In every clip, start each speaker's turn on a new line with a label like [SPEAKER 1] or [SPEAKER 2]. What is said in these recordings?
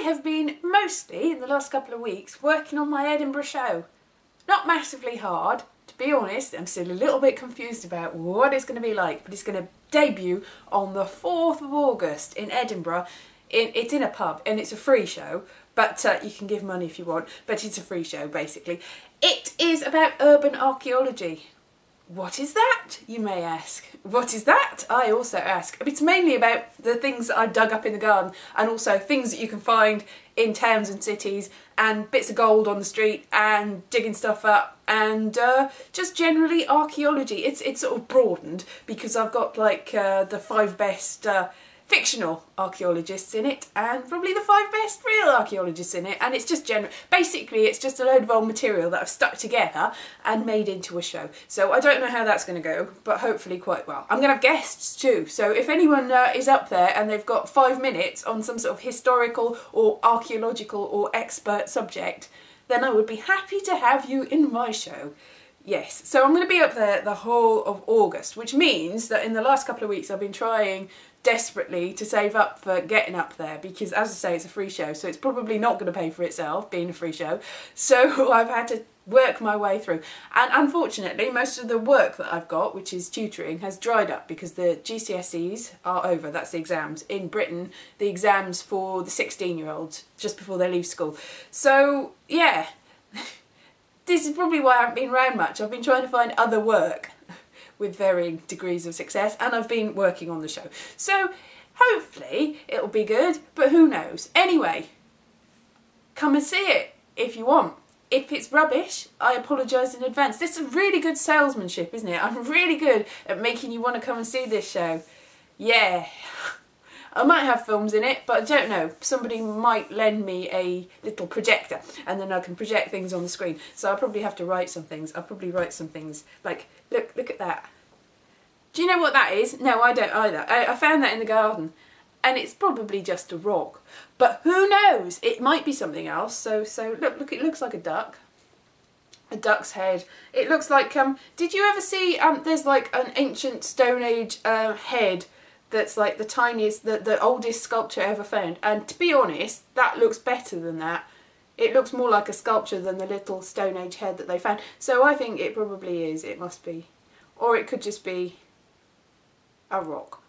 [SPEAKER 1] I have been mostly, in the last couple of weeks, working on my Edinburgh show. Not massively hard, to be honest. I'm still a little bit confused about what it's going to be like, but it's going to debut on the 4th of August in Edinburgh. It's in a pub and it's a free show, but you can give money if you want, but it's a free show basically. It is about urban archaeology. What is that, you may ask? What is that? I also ask. It's mainly about the things that I dug up in the garden, and also things that you can find in towns and cities, and bits of gold on the street, and digging stuff up, and just generally archaeology. It's sort of broadened because I've got like the 5 best fictional archaeologists in it, and probably the 5 best real archaeologists in it, and it's just basically it's just a load of old material that I've stuck together and made into a show. So I don't know how that's going to go, but hopefully quite well. I'm going to have guests too, so if anyone is up there and they've got 5 minutes on some sort of historical or archaeological or expert subject, then I would be happy to have you in my show. Yes, so I'm going to be up there the whole of August, which means that in the last couple of weeks I've been trying desperately to save up for getting up there, because as I say, it's a free show, so it's probably not going to pay for itself being a free show. So I've had to work my way through, and unfortunately most of the work that I've got, which is tutoring, has dried up because the GCSEs are over. That's the exams in Britain, the exams for the 16-year-olds just before they leave school. So yeah, this is probably why I haven't been around much. I've been trying to find other work with varying degrees of success, and I've been working on the show. So hopefully it'll be good, but who knows. Anyway, come and see it if you want. If it's rubbish, I apologise in advance. This is really good salesmanship, isn't it? I'm really good at making you want to come and see this show. Yeah. I might have films in it, but I don't know. Somebody might lend me a little projector and then I can project things on the screen. So I'll probably have to write some things. I'll probably write some things like, look at that. Do you know what that is? No, I don't either. I found that in the garden and it's probably just a rock. But who knows? It might be something else. So look, it looks like a duck. A duck's head. It looks like, did you ever see, there's like an ancient Stone Age head that's like the tiniest, the oldest sculpture ever found, and to be honest, that looks better than that. It looks more like a sculpture than the little Stone Age head that they found. So I think it probably is, it must be. Or it could just be a rock.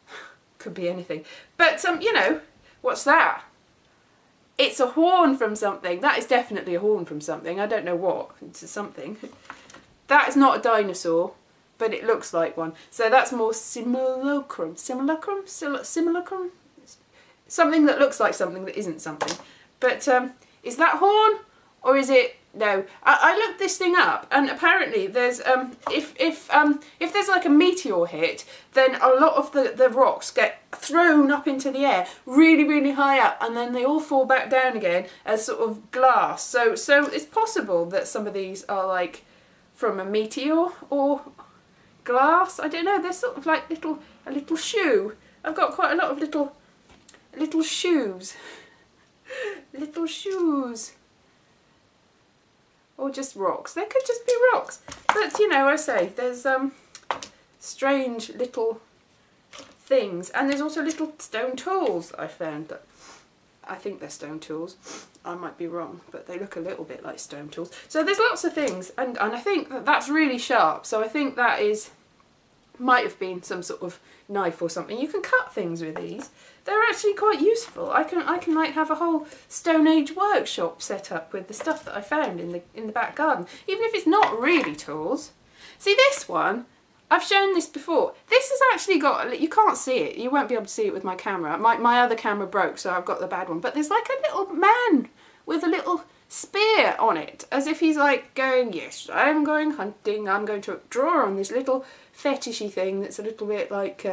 [SPEAKER 1] Could be anything. But, you know, what's that? It's a horn from something. That is definitely a horn from something. I don't know what. It's something. That is not a dinosaur, but it looks like one. So that's more simulacrum. Simulacrum? Simulacrum? Something that looks like something that isn't something. But is that horn? Or is it... No. I looked this thing up, and apparently there's... if there's like a meteor hit, then a lot of the rocks get thrown up into the air really, really high up, and then they all fall back down again as sort of glass. So it's possible that some of these are like from a meteor or glass. I don't know. They're sort of like a little shoe. I've got quite a lot of little shoes. Little shoes. Or just rocks. They could just be rocks. But you know, I say there's strange little things, and there's also little stone tools I found that I think they're stone tools. I might be wrong, but they look a little bit like stone tools. So there's lots of things, and I think that that's really sharp. So I think that might have been some sort of knife or something. You can cut things with these. They're actually quite useful. I can like have a whole Stone Age workshop set up with the stuff that I found in the back garden, even if it's not really tools. See this one? I've shown this before. This has actually got, you can't see it, you won't be able to see it with my camera. My other camera broke, so I've got the bad one. But there's like a little man with a little spear on it, as if he's like going, yes, I'm going hunting, I'm going to draw on this little fetishy thing that's a little bit like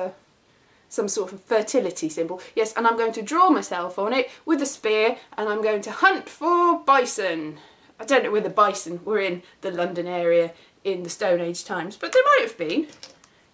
[SPEAKER 1] some sort of fertility symbol. Yes, and I'm going to draw myself on it with a spear, and I'm going to hunt for bison. I don't know whether bison were in the London area in the Stone Age times, but there might have been.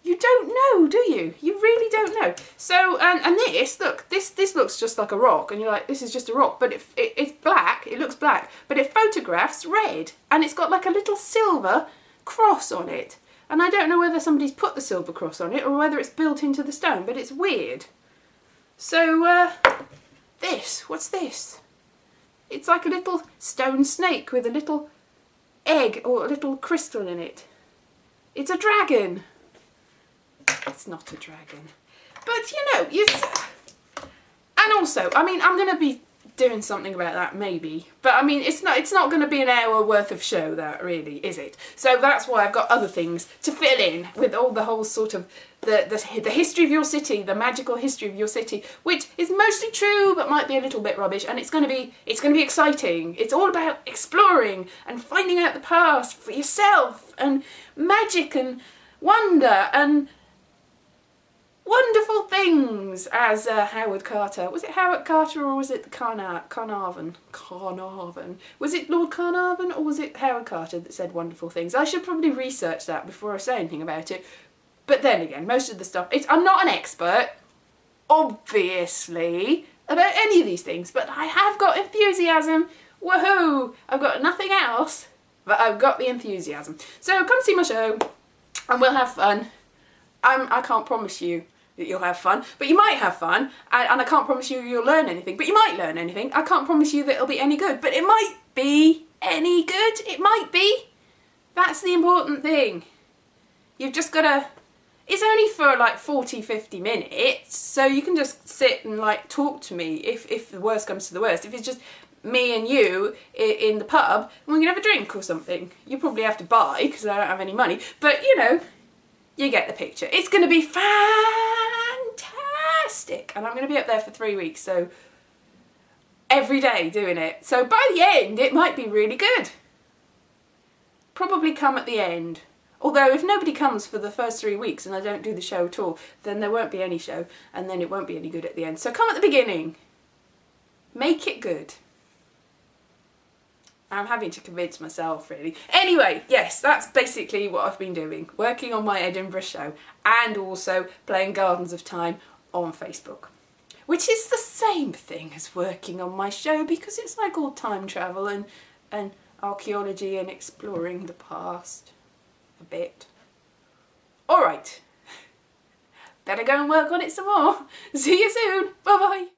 [SPEAKER 1] You don't know, do you? You really don't know. So, and this, look, this looks just like a rock, and you're like, this is just a rock, but it's black, it looks black, but it photographs red, and it's got like a little silver cross on it. And I don't know whether somebody's put the silver cross on it or whether it's built into the stone, but it's weird. So, what's this? It's like a little stone snake with a little egg or a little crystal in it. It's a dragon. It's not a dragon. But you know, and also, I mean, I'm going to be doing something about that maybe, but I mean, it's not going to be an hour worth of show, that really, is it? So that's why I've got other things to fill in with all the whole sort of the history of your city, the magical history of your city, which is mostly true but might be a little bit rubbish, and it's going to be exciting. It's all about exploring and finding out the past for yourself, and magic and wonder and wonderful things, as Howard Carter. Was it Howard Carter or was it Carnarvon? Carnarvon. Was it Lord Carnarvon or was it Howard Carter that said wonderful things? I should probably research that before I say anything about it. But then again, most of the stuff, I'm not an expert, obviously, about any of these things, but I have got enthusiasm. Woohoo! I've got nothing else, but I've got the enthusiasm. So come see my show and we'll have fun. I can't promise you that you'll have fun, but you might have fun, and I can't promise you you'll learn anything, but you might learn anything. I can't promise you that it'll be any good, but it might be any good. It might be. That's the important thing. You've just got to... It's only for like 40-50 minutes, so you can just sit and like talk to me if the worst comes to the worst. If it's just me and you in the pub, we can have a drink or something. You probably have to buy because I don't have any money, but you know, you get the picture. It's going to be fantastic, and I'm going to be up there for 3 weeks, so every day doing it. So by the end, it might be really good. Probably come at the end. Although if nobody comes for the first 3 weeks and I don't do the show at all, then there won't be any show, and then it won't be any good at the end. So come at the beginning. Make it good. I'm having to convince myself, really. Anyway, yes, that's basically what I've been doing. Working on my Edinburgh show and also playing Gardens of Time on Facebook. Which is the same thing as working on my show, because it's like all time travel and archaeology and exploring the past a bit. Alright. Better go and work on it some more. See you soon. Bye bye.